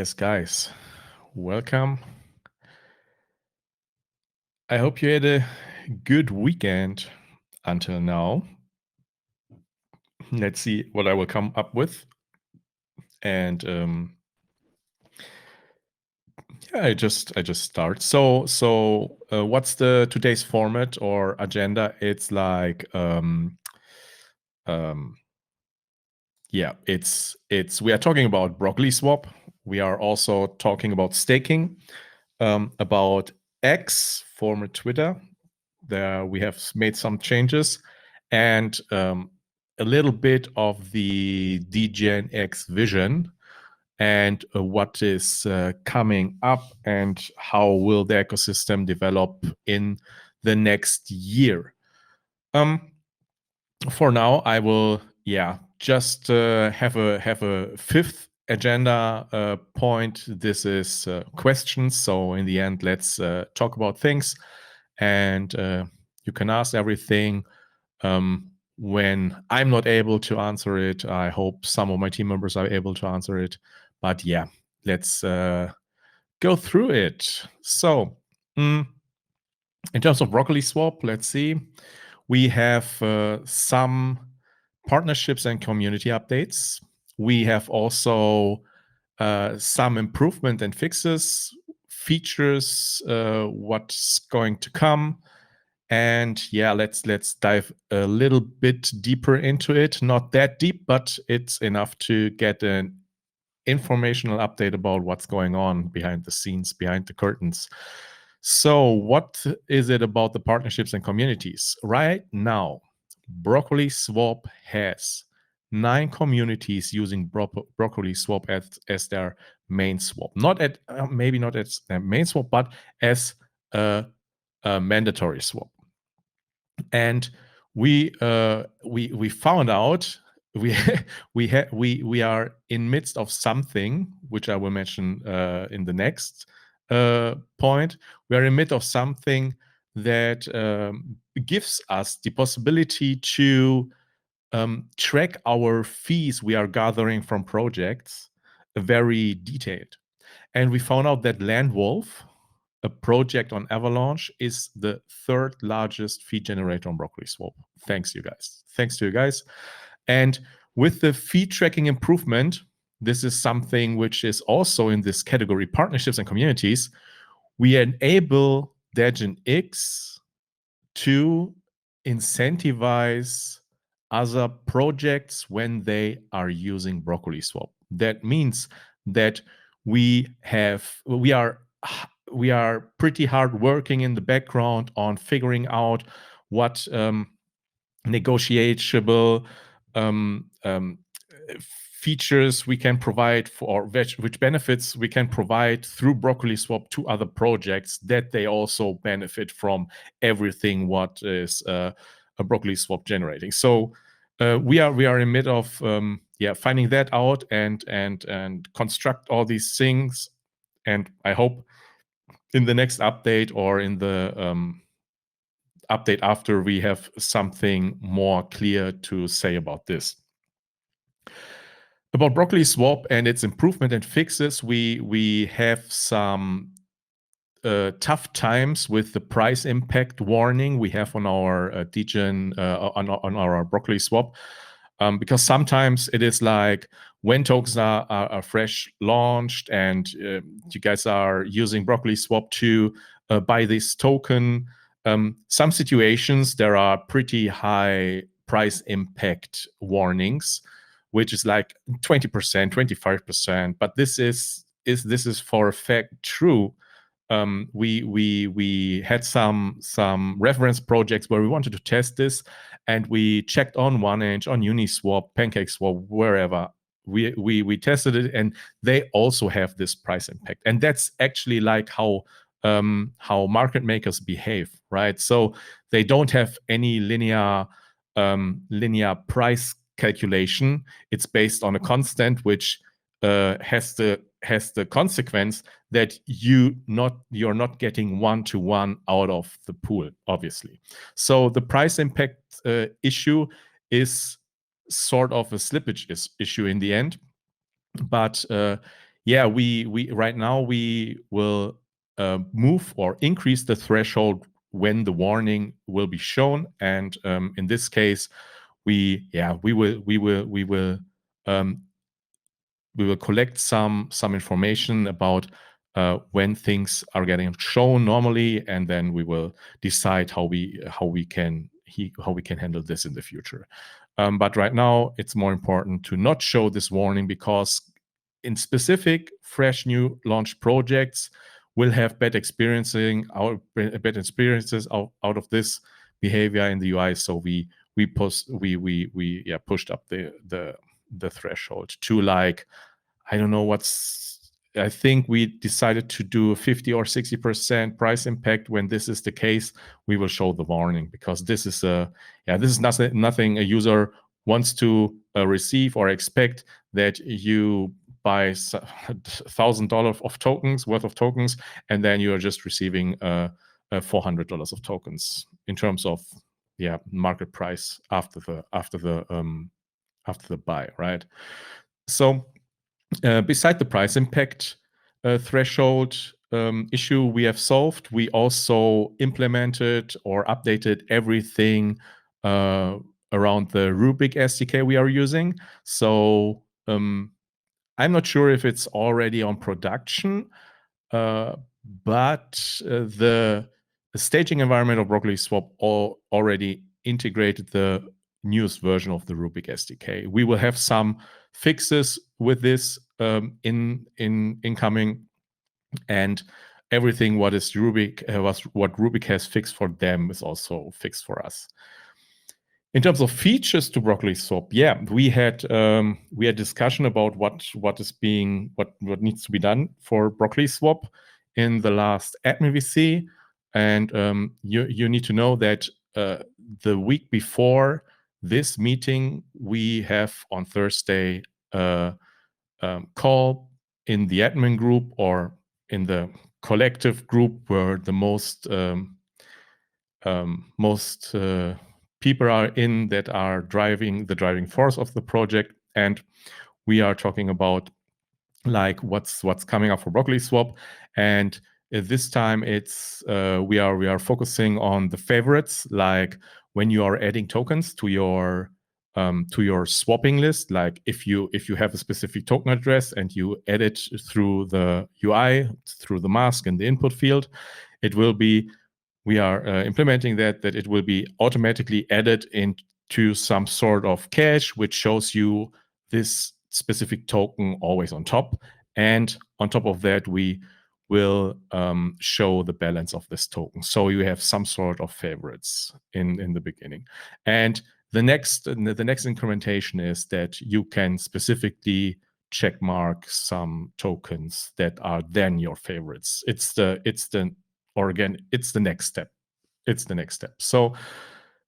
Yes, guys, welcome. I hope you had a good weekend until now. Let's see what I will come up with. And yeah, I just start. So what's the today's format or agenda? It's like yeah, it's we are talking about broccoli swap. We are also talking about staking, about X, former Twitter. There we have made some changes, and a little bit of the DGenX vision and what is coming up and how will the ecosystem develop in the next year. For now, I will just have a fifth agenda point. This is questions. So in the end, let's talk about things, and you can ask everything. When I'm not able to answer it, I hope some of my team members are able to answer it. But yeah, let's go through it. So in terms of broccoli swap, let's see. We have some partnerships and community updates. We have also some improvement and fixes, features, what's going to come. And yeah, let's dive a little bit deeper into it. Not that deep, but it's enough to get an informational update about what's going on behind the scenes, behind the curtains. So what is it about the partnerships and communities? Right now, Broccoli Swap has 9 communities using Broccoli Swap as their main swap. Not at maybe not as their main swap, but as a mandatory swap. And we found out we are in midst of something which I will mention in the next point. We are in midst of something that gives us the possibility to track our fees we are gathering from projects very detailed. And we found out that Landwolf, a project on Avalanche, is the 3rd largest fee generator on Broccoli Swap. Thanks, you guys. Thanks to you guys. And with the fee tracking improvement, this is something which is also in this category, partnerships and communities. We enable DEGENX to incentivize other projects when they are using Broccoli Swap. That means that we are pretty hard working in the background on figuring out what negotiable features we can provide for, which benefits we can provide through Broccoli Swap to other projects, that they also benefit from everything what is a Broccoli Swap generating. So we are in mid of finding that out and construct all these things. And I hope in the next update or in the update after, we have something more clear to say about this. About Broccoli Swap and its improvement and fixes, we have some tough times with the price impact warning we have on our Degen on our Broccoli Swap, because sometimes it is like when tokens are fresh launched and you guys are using Broccoli Swap to buy this token. Some situations there are pretty high price impact warnings, which is like 20%, 25%. But this is for a fact true. We had some reference projects where we wanted to test this, and we checked on OneInch, on Uniswap, PancakeSwap, wherever. We tested it, and they also have this price impact. And that's actually like how market makers behave, right? So they don't have any linear price calculation. It's based on a constant which has the consequence that you're not getting one-to-one out of the pool, obviously. So the price impact issue is sort of a slippage issue in the end. But Yeah, we right now we will move or increase the threshold when the warning will be shown, and in this case, we will collect some information about when things are getting shown normally, and then we will decide how we can handle this in the future. But right now, it's more important to not show this warning, because in specific fresh new launch projects will have bad experiences out of this behavior in the UI. So we pushed up the threshold to, like, I don't know I think we decided to do a 50 or 60% price impact. When this is the case, we will show the warning, because this is nothing a user wants to receive or expect, that you buy $1,000 of tokens worth of tokens, and then you are just receiving $400 of tokens in terms of market price after the buy, right? So beside the price impact threshold issue we have solved, we also implemented or updated everything around the Rubik SDK we are using. So I'm not sure if it's already on production, but the staging environment of Broccoli Swap already integrated the newest version of the Rubik SDK. We will have some fixes with this incoming, and everything what Rubik has fixed for them is also fixed for us. In terms of features to Broccoli Swap, we had discussion about what needs to be done for Broccoli Swap in the last admin VC, and you need to know that the week before this meeting, we have on Thursday call in the admin group, or in the collective group where the most people are in, that are driving force of the project, and we are talking about, like, what's coming up for Broccoli Swap. And this time it's we are focusing on the favorites, like when you are adding tokens to your swapping list. Like if you have a specific token address and you add it through the UI, through the mask in the input field, it will be, we are implementing that it will be automatically added into some sort of cache, which shows you this specific token always on top. And on top of that, we will show the balance of this token. So you have some sort of favorites in the beginning. And the next incrementation is that you can specifically check mark some tokens that are then your favorites. It's the next step. It's the next step. So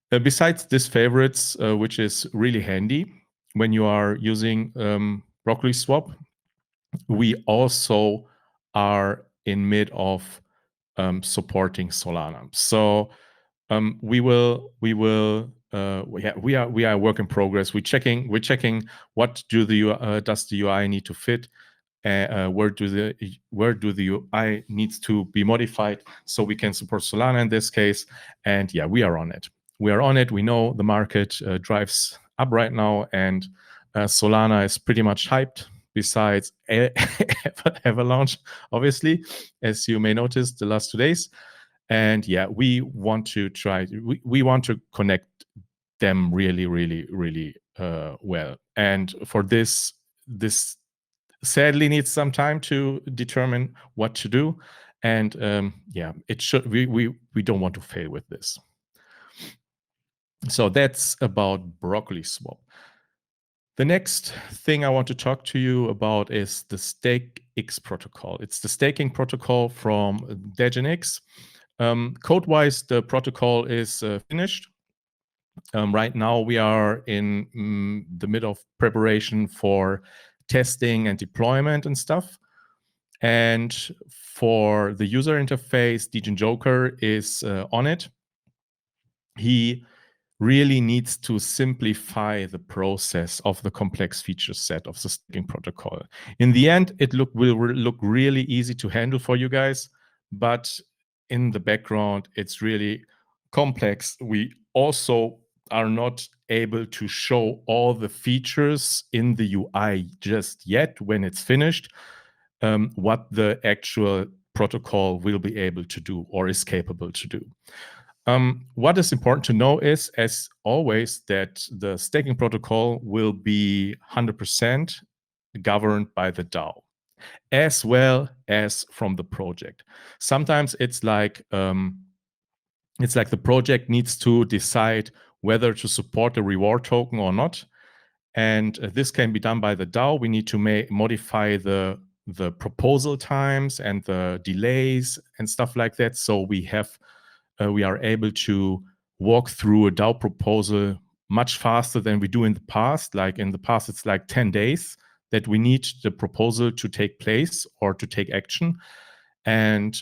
besides this favorites, which is really handy when you are using Broccoli Swap, we also are in mid of supporting Solana. So we are a work in progress. We're checking what does the UI need to fit. Where do the UI needs to be modified so we can support Solana in this case. And we are on it. We know the market drives up right now, and Solana is pretty much hyped, besides Avalanche, obviously, as you may notice the last 2 days. And we want to connect them really, really, really well. And for this sadly needs some time to determine what to do. And it should, we don't want to fail with this. So that's about Broccoli Swap. The next thing I want to talk to you about is the DGenX protocol. It's the staking protocol from DGenX. Code-wise, the protocol is finished. Right now, we are in the middle of preparation for testing and deployment and stuff. And for the user interface, DGen Joker is on it. He really needs to simplify the process of the complex feature set of the staking protocol. In the end, it will look really easy to handle for you guys, but in the background, it's really complex. We also are not able to show all the features in the UI just yet when it's finished, what the actual protocol will be able to do or is capable to do. What is important to know is, as always, that the staking protocol will be 100% governed by the DAO, as well as from the project. Sometimes it's like the project needs to decide whether to support the reward token or not, and this can be done by the DAO. We need to modify the proposal times and the delays and stuff like that, so we are able to walk through a DAO proposal much faster than we do in the past. Like in the past, it's like 10 days that we need the proposal to take place or to take action. And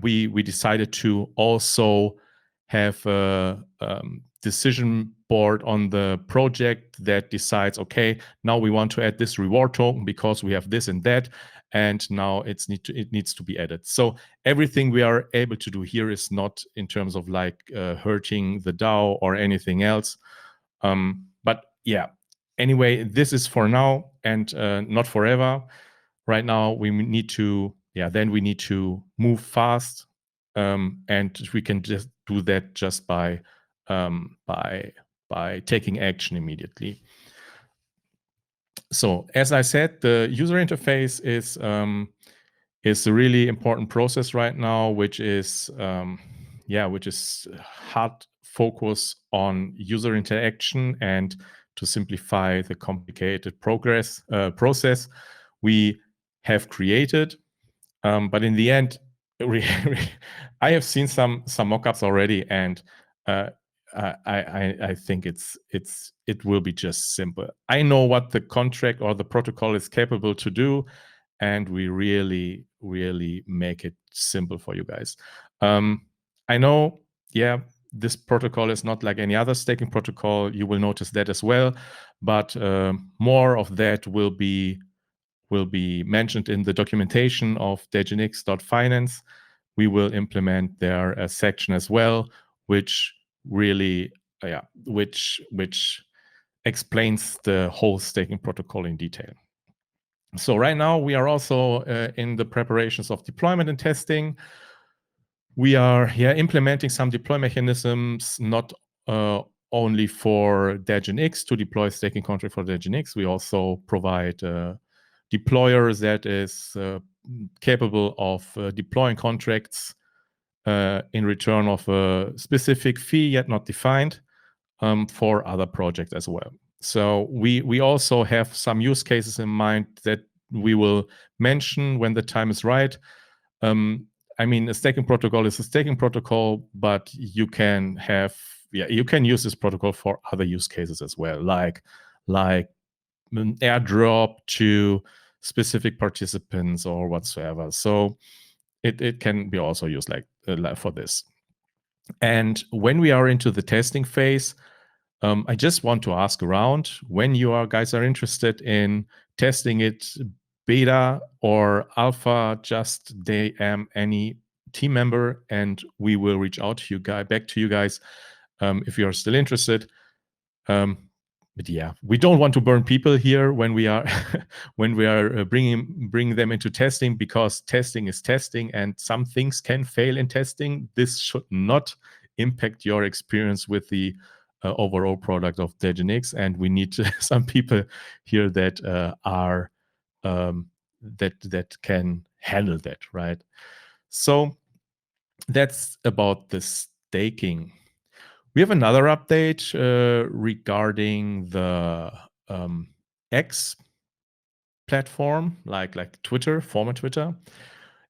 we decided to also have a decision board on the project that decides, okay, now we want to add this reward token because we have this and that, and now it needs to be added. So everything we are able to do here is not in terms of like hurting the DAO or anything else. But yeah, anyway, this is for now and not forever. Right now, we need to move fast, and we can just do that just by taking action immediately. So as I said, the user interface is a really important process right now, which is hard focus on user interaction and to simplify the complicated process we have created. But in the end, I have seen some mockups already, and I think it will be just simple. I know what the contract or the protocol is capable to do, and we really make it simple for you guys. I know, this protocol is not like any other staking protocol. You will notice that as well, but more of that will be mentioned in the documentation of dgnx.finance. We will implement there a section as well, which really, which explains the whole staking protocol in detail. So right now we are also in the preparations of deployment and testing. We are implementing some deploy mechanisms, not only for DEGENX to deploy staking contract for DEGENX. We also provide deployers that is capable of deploying contracts in return of a specific fee yet not defined for other projects as well. So we also have some use cases in mind that we will mention when the time is right. I mean, a staking protocol is a staking protocol, but you can use this protocol for other use cases as well, like an airdrop to specific participants or whatsoever. So it can be also used like for this. And when we are into the testing phase, I just want to ask around, when you guys are interested in testing it beta or alpha, just DM any team member and we will reach out to you back to you guys if you are still interested. But yeah, we don't want to burn people here when we are bringing them into testing, because testing is testing and some things can fail in testing. This should not impact your experience with the overall product of DEGENX, and we need some people here that are that can handle that, right? So that's about the staking. We have another update regarding the X platform, like Twitter, former Twitter.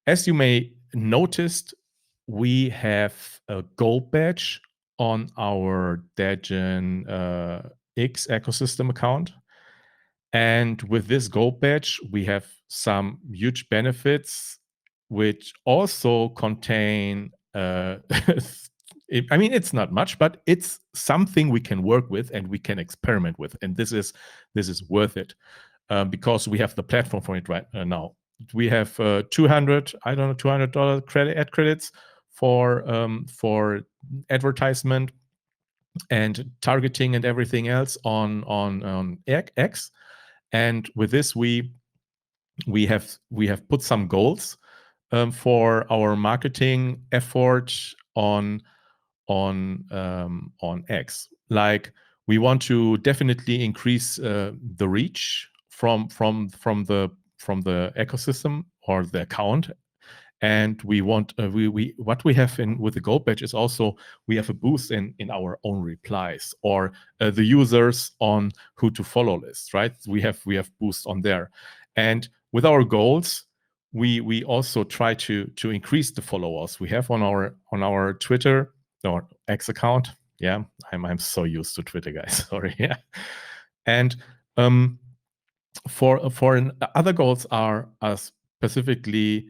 As you may noticed, we have a gold badge on our DEGENX ecosystem account. And with this gold badge, we have some huge benefits, which also contain I mean, it's not much, but it's something we can work with and we can experiment with, and this is worth it, because we have the platform for it right now. We have $200 ad credits for advertisement and targeting and everything else on X, and with this we have put some goals for our marketing effort on X. Like, we want to definitely increase the reach from the ecosystem or the account, and we want we what we have in with the gold badge is also we have a boost in our own replies, or the users on who to follow lists, right? We have boost on there, and with our goals we also try to increase the followers we have on our Twitter or X account. Yeah, I'm so used to Twitter, guys. Sorry. Yeah, and for other goals are specifically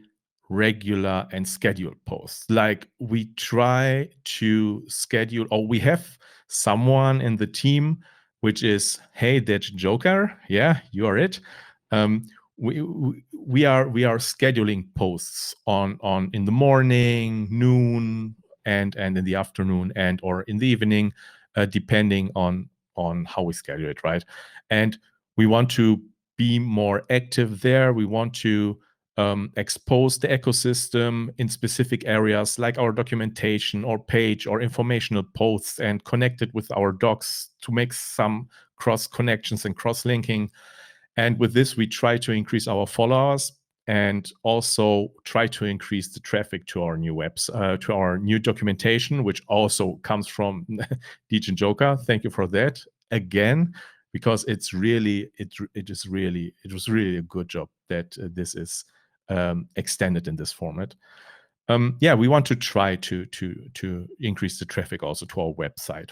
regular and scheduled posts. Like, we try to schedule, or we have someone in the team which is, hey, that's Joker. Yeah, you are it. We are scheduling posts on in the morning, noon, and in the afternoon, and or in the evening, depending on how we schedule it, right? And we want to be more active there. We want to expose the ecosystem in specific areas like our documentation or page or informational posts, and connect it with our docs to make some cross connections and cross linking. And with this, we try to increase our followers and also try to increase the traffic to our new webs, to our new documentation, which also comes from DGen Joker. Thank you for that again, because it was really a good job that this is extended in this format. Yeah, we want to try to increase the traffic also to our website.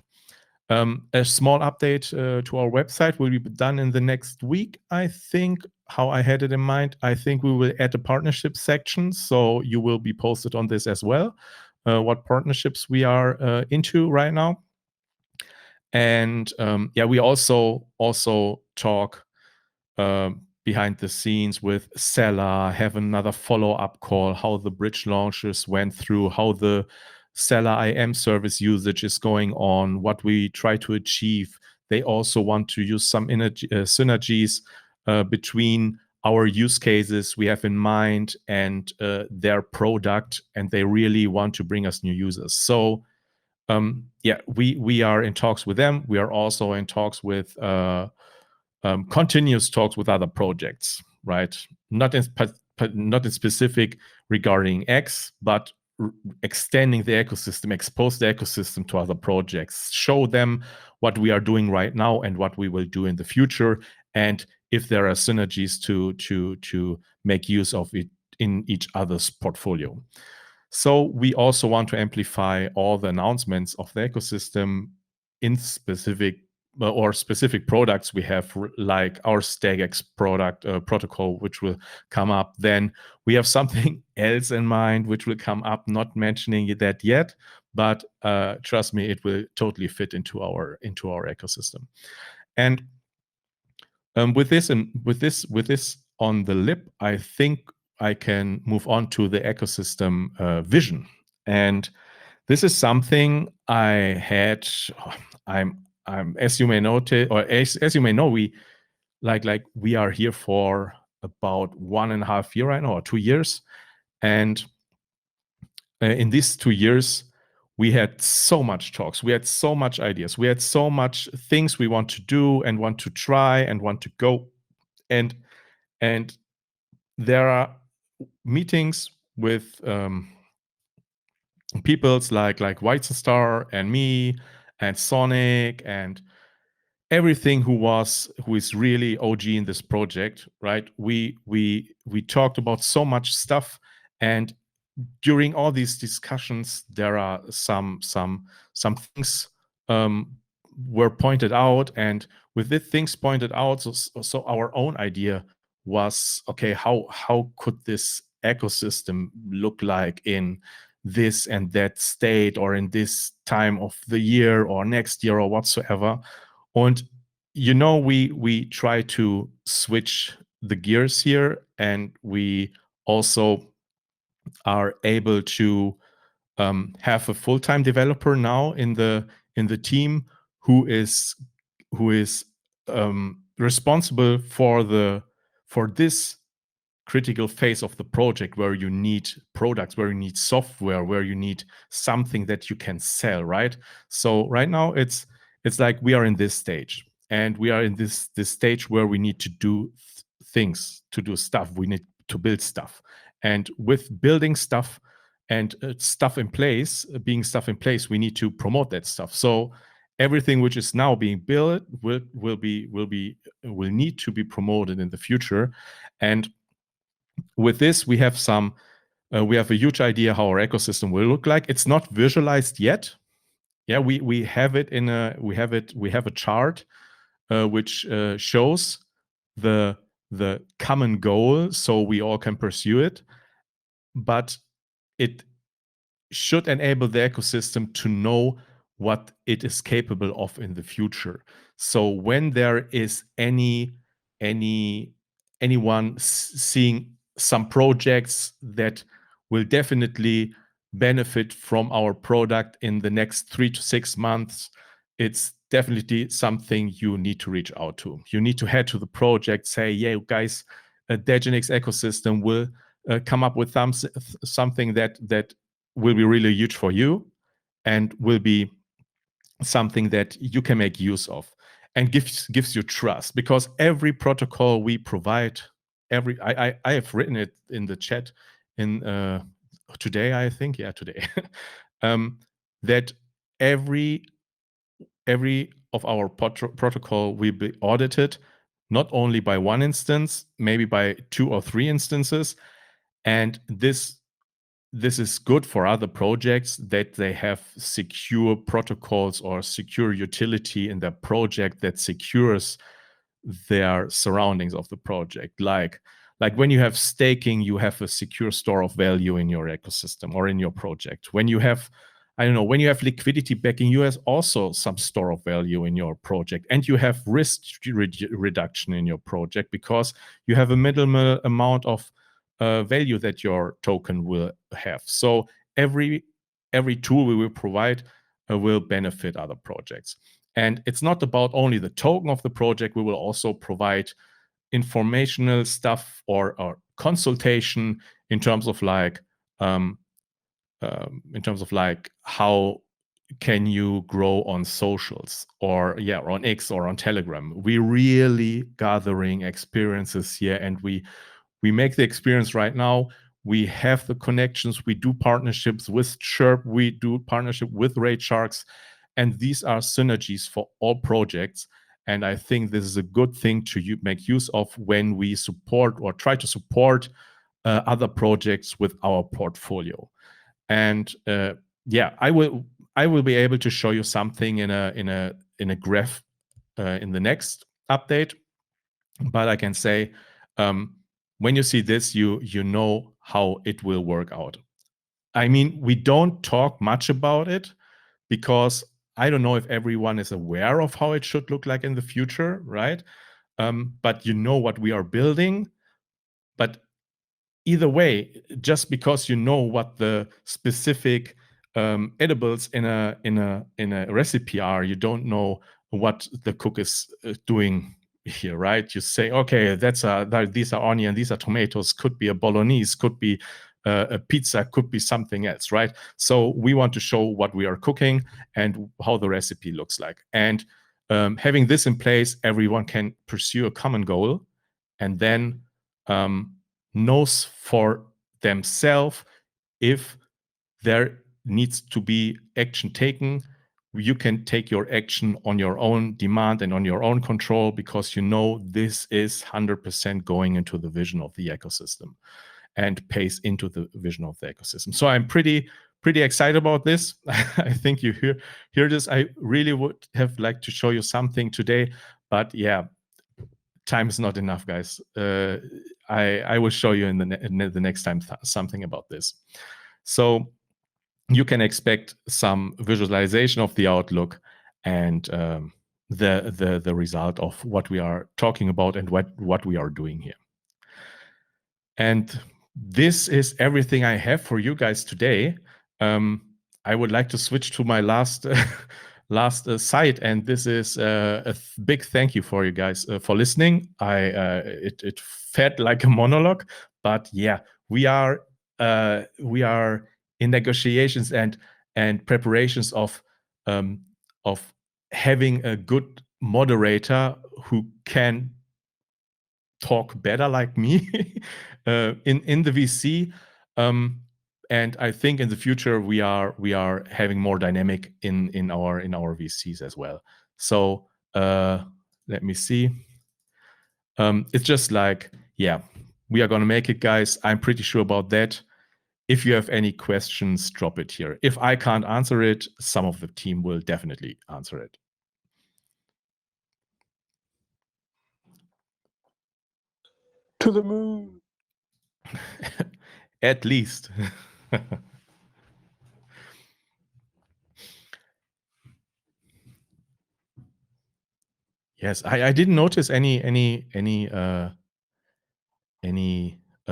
A small update to our website will be done in the next week, I think, how I had it in mind. I think we will add a partnership section, so you will be posted on this as well, what partnerships we are into right now. And yeah, we also talk behind the scenes with Seller, have another follow-up call, how the bridge launches went through, how the Seller IM service usage is going on, what we try to achieve. They also want to use some synergies between our use cases we have in mind and their product, and they really want to bring us new users. So yeah, we are in talks with them. We are also in talks with continuous talks with other projects, right? Not in specific regarding X, but extending the ecosystem, expose the ecosystem to other projects, show them what we are doing right now and what we will do in the future, and if there are synergies to make use of it in each other's portfolio. So we also want to amplify all the announcements of the ecosystem in specific products we have, like our DEGENX product protocol, which will come up. Then we have something else in mind which will come up, not mentioning that yet, but trust me, it will totally fit into our ecosystem. And with this on the lip, I think I can move on to the ecosystem vision. And this is something I had. I'm as you may notice, or as you may know, we we are here for about 1.5 years right now, or 2 years, and in these 2 years, we had so much talks, we had so much ideas, we had so much things we want to do and want to try and want to go, and there are meetings with peoples like Weitzenstar and me and Sonic and everything who is really OG in this project, right? We talked about so much stuff, and during all these discussions, there are some things were pointed out, and with the things pointed out, so our own idea was, okay, how could this ecosystem look like in this and that state or in this time of the year or next year or whatsoever. And we try to switch the gears here, and we also are able to have a full-time developer now in the team who is responsible for this critical phase of the project, where you need products, where you need software, where you need something that you can sell, right? So right now it's like we are in this stage, and we are in this stage where we need to do things, to do stuff. We need to build stuff, and with building stuff and stuff in place, we need to promote that stuff. So everything which is now being built will need to be promoted in the future. And with this, we have a huge idea how our ecosystem will look like. It's not visualized yet. Yeah, we have it in we have a chart which shows the common goal, so we all can pursue it. But it should enable the ecosystem to know what it is capable of in the future. So when there is anyone seeing some projects that will definitely benefit from our product in the next 3 to 6 months, it's definitely something you need to reach out to. You need to head to the project, say, yeah, guys, a DEGENX ecosystem will come up with something that will be really huge for you and will be something that you can make use of, and gives you trust, because every protocol we provide, I have written it in the chat in today, I think, yeah, today, that every of our protocol will be audited, not only by one instance, maybe by 2 or 3 instances. And this is good for other projects, that they have secure protocols or secure utility in their project that secures their surroundings of the project. Like when you have staking, you have a secure store of value in your ecosystem or in your project. When you have, I don't know, when you have liquidity backing, you have also some store of value in your project, and you have risk reduction in your project because you have a minimal amount of value that your token will have. So every tool we will provide will benefit other projects. And it's not about only the token of the project. We will also provide informational stuff or consultation in terms of how can you grow on socials, or on X or on Telegram. We really gathering experiences here, and we make the experience right now. We have the connections. We do partnerships with Chirp. We do partnership with Raid Sharks. And these are synergies for all projects. And I think this is a good thing to make use of when we support or try to support other projects with our portfolio. And I will be able to show you something in a graph in the next update. But I can say, when you see this, you know how it will work out. I mean, we don't talk much about it because I don't know if everyone is aware of how it should look like in the future, right? But you know what we are building. But either way, just because you know what the specific edibles in a recipe are, you don't know what the cook is doing here, right? You say, okay, these are onion, these are tomatoes, could be a bolognese, could be a pizza, could be something else, right? So we want to show what we are cooking and how the recipe looks like. And having this in place, everyone can pursue a common goal, and then knows for themselves if there needs to be action taken. You can take your action on your own demand and on your own control, because you know this is 100% going into the vision of the ecosystem and pays into the vision of the ecosystem. So I'm pretty excited about this. I think you hear this. I really would have liked to show you something today, but yeah, time is not enough, guys. I will show you in the next time something about this. So you can expect some visualization of the outlook and the result of what we are talking about and what we are doing here. And this is everything I have for you guys today. I would like to switch to my last site, and this is a big thank you for you guys for listening. It felt like a monologue, but yeah, we are in negotiations and preparations of having a good moderator who can talk better like me in the VC. And I think in the future we are having more dynamic in our VCs as well. So let me see. It's just like, yeah, we are gonna make it, guys. I'm pretty sure about that. If you have any questions, drop it here. If I can't answer it, some of the team will definitely answer it. To the moon. At least. Yes, I didn't notice any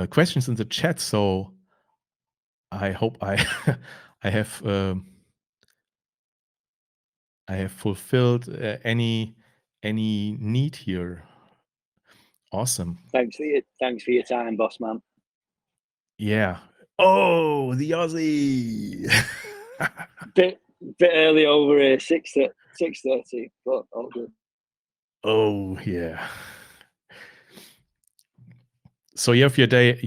questions in the chat, so I hope I I have fulfilled any need here. Awesome. Thanks for your time, boss man. Yeah. Oh, the Aussie. bit early over here, 6:30, but all good. Oh yeah. So you have your day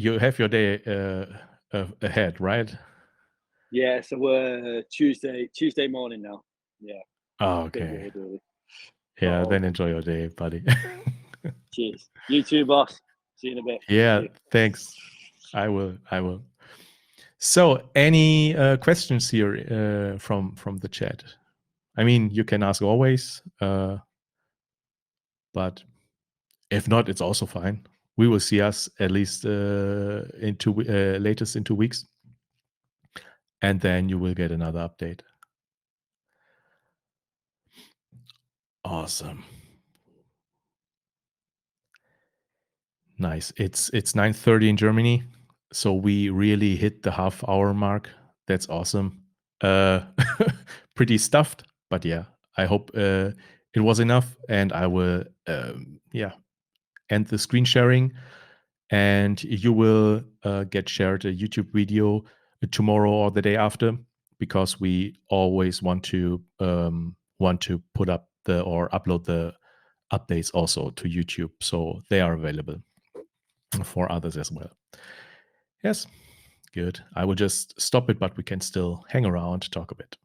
ahead, right? Yeah, so we're Tuesday morning now. Yeah. Oh, okay. Really. Yeah, then enjoy your day, buddy. Cheers. You too, boss. See you in a bit. Yeah, thanks. I will. So, any questions here from the chat? I mean, you can ask always, but if not, it's also fine. We will see us at least latest in 2 weeks, and then you will get another update. Awesome. Nice. It's 9:30 in Germany, so we really hit the half-hour mark. That's awesome. Pretty stuffed, but yeah, I hope it was enough, and I will end the screen sharing, and you will get shared a YouTube video tomorrow or the day after, because we always want to put up or upload the updates also to YouTube, so they are available for others as well. Yes, good. I will just stop it, but we can still hang around, talk a bit.